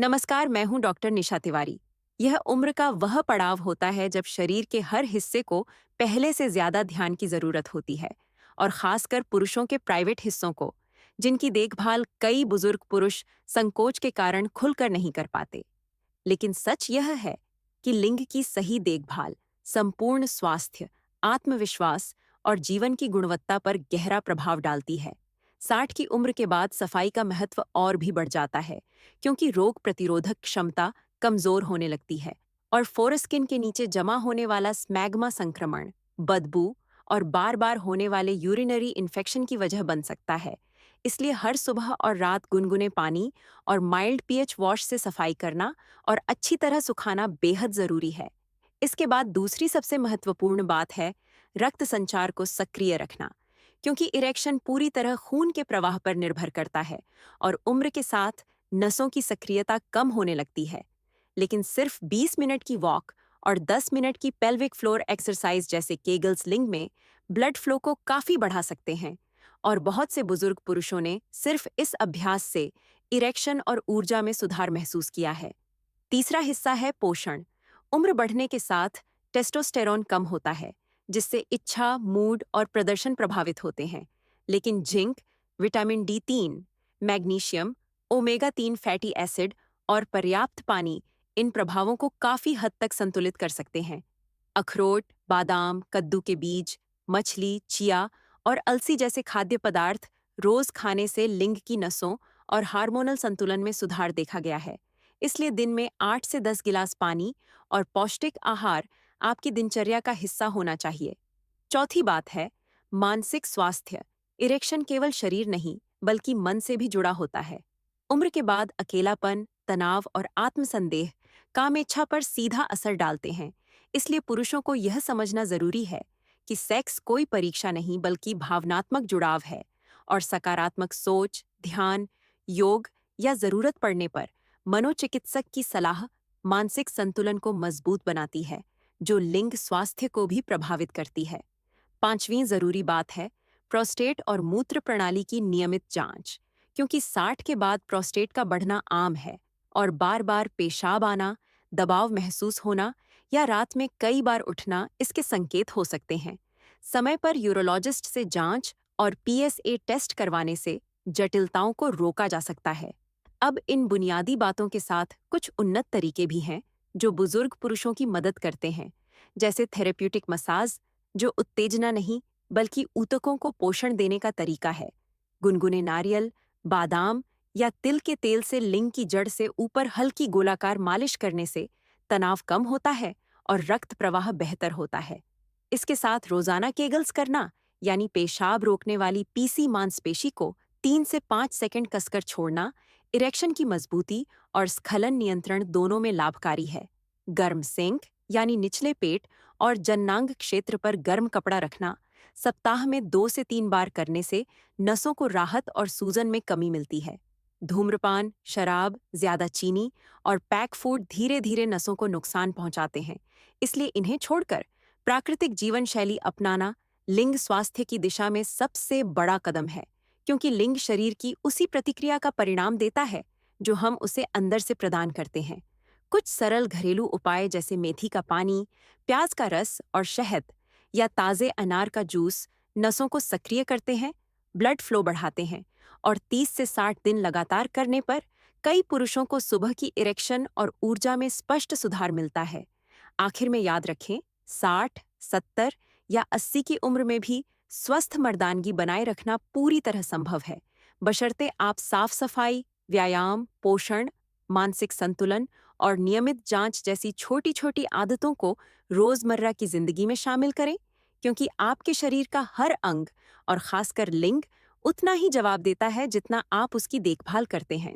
नमस्कार, मैं हूं डॉक्टर निशा तिवारी। यह उम्र का वह पड़ाव होता है जब शरीर के हर हिस्से को पहले से ज्यादा ध्यान की जरूरत होती है, और खासकर पुरुषों के प्राइवेट हिस्सों को, जिनकी देखभाल कई बुजुर्ग पुरुष संकोच के कारण खुलकर नहीं कर पाते। लेकिन सच यह है कि लिंग की सही देखभाल संपूर्ण स्वास्थ्य, आत्मविश्वास और जीवन की गुणवत्ता पर गहरा प्रभाव डालती है। 60 की उम्र के बाद सफाई का महत्व और भी बढ़ जाता है, क्योंकि रोग प्रतिरोधक क्षमता कमजोर होने लगती है और फोरस्किन के नीचे जमा होने वाला स्मैग्मा संक्रमण, बदबू और बार बार होने वाले यूरिनरी इन्फेक्शन की वजह बन सकता है। इसलिए हर सुबह और रात गुनगुने पानी और माइल्ड पीएच वॉश से सफाई करना और अच्छी तरह सुखाना बेहद जरूरी है। इसके बाद दूसरी सबसे महत्वपूर्ण बात है रक्त संचार को सक्रिय रखना, क्योंकि इरेक्शन पूरी तरह खून के प्रवाह पर निर्भर करता है और उम्र के साथ नसों की सक्रियता कम होने लगती है। लेकिन सिर्फ 20 मिनट की वॉक और 10 मिनट की पेल्विक फ्लोर एक्सरसाइज जैसे केगल्स लिंग में ब्लड फ्लो को काफी बढ़ा सकते हैं, और बहुत से बुजुर्ग पुरुषों ने सिर्फ इस अभ्यास से इरेक्शन और ऊर्जा में सुधार महसूस किया है। तीसरा हिस्सा है पोषण। उम्र बढ़ने के साथ टेस्टोस्टेरोन कम होता है, जिससे इच्छा, मूड और प्रदर्शन प्रभावित होते हैं। लेकिन zinc, vitamin D3, magnesium, omega 3 fatty acid और पर्याप्त पानी इन प्रभावों को काफी हद तक संतुलित कर सकते हैं। अखरोट, बादाम, कद्दू के बीज, मछली, चिया और अलसी जैसे खाद्य पदार्थ रोज खाने से लिंग की नसों और हार्मोनल संतुलन में सुधार देखा गया है। इसलिए दिन में 8 से 10 गिलास पानी और पौष्टिक आहार आपकी दिनचर्या का हिस्सा होना चाहिए। चौथी बात है मानसिक स्वास्थ्य। इरेक्शन केवल शरीर नहीं, बल्कि मन से भी जुड़ा होता है। उम्र के बाद अकेलापन, तनाव और आत्मसंदेह कामेच्छा पर सीधा असर डालते हैं। इसलिए पुरुषों को यह समझना जरूरी है कि सेक्स कोई परीक्षा नहीं, बल्कि भावनात्मक जुड़ाव है, और सकारात्मक सोच, ध्यान, योग या जरूरत पड़ने पर मनोचिकित्सक की सलाह मानसिक संतुलन को मजबूत बनाती है, जो लिंग स्वास्थ्य को भी प्रभावित करती है। पांचवीं जरूरी बात है प्रोस्टेट और मूत्र प्रणाली की नियमित जांच, क्योंकि 60 के बाद प्रोस्टेट का बढ़ना आम है और बार बार पेशाब आना, दबाव महसूस होना या रात में कई बार उठना इसके संकेत हो सकते हैं। समय पर यूरोलॉजिस्ट से जांच और PSA टेस्ट करवाने से जटिलताओं को रोका जा सकता है। अब इन बुनियादी बातों के साथ कुछ उन्नत तरीके भी हैं जो बुजुर्ग पुरुषों की मदद करते हैं, जैसे थेरेप्यूटिक मसाज, जो उत्तेजना नहीं बल्कि ऊतकों को पोषण देने का तरीका है। गुनगुने नारियल, बादाम या तिल के तेल से लिंग की जड़ से ऊपर हल्की गोलाकार मालिश करने से तनाव कम होता है और रक्त प्रवाह बेहतर होता है। इसके साथ रोजाना केगल्स करना, यानी पेशाब रोकने वाली पीसी मांसपेशी को 3 से 5 सेकंड कसकर छोड़ना, इरेक्शन की मजबूती और स्खलन नियंत्रण दोनों में लाभकारी है। गर्म सिंक यानी निचले पेट और जन्नांग क्षेत्र पर गर्म कपड़ा रखना सप्ताह में 2 से 3 बार करने से नसों को राहत और सूजन में कमी मिलती है। धूम्रपान, शराब, ज्यादा चीनी और पैक फूड धीरे धीरे नसों को नुकसान पहुंचाते हैं। इसलिए इन्हें छोड़कर प्राकृतिक जीवन शैली अपनाना लिंग स्वास्थ्य की दिशा में सबसे बड़ा कदम है, क्योंकि लिंग शरीर की उसी प्रतिक्रिया का परिणाम देता है जो हम उसे अंदर से प्रदान करते हैं। कुछ सरल घरेलू उपाय जैसे मेथी का पानी, प्याज का रस और शहद या ताजे अनार का जूस नसों को सक्रिय करते हैं, ब्लड फ्लो बढ़ाते हैं, और 30 से 60 दिन लगातार करने पर कई पुरुषों को सुबह की इरेक्शन और ऊर्जा में स्पष्ट सुधार मिलता है। आखिर में याद रखें, 60, 70 या 80 की उम्र में भी स्वस्थ मर्दानगी बनाए रखना पूरी तरह संभव है, बशर्ते आप साफ सफाई, व्यायाम, पोषण, मानसिक संतुलन और नियमित जांच जैसी छोटी छोटी आदतों को रोजमर्रा की जिंदगी में शामिल करें, क्योंकि आपके शरीर का हर अंग और खासकर लिंग उतना ही जवाब देता है जितना आप उसकी देखभाल करते हैं।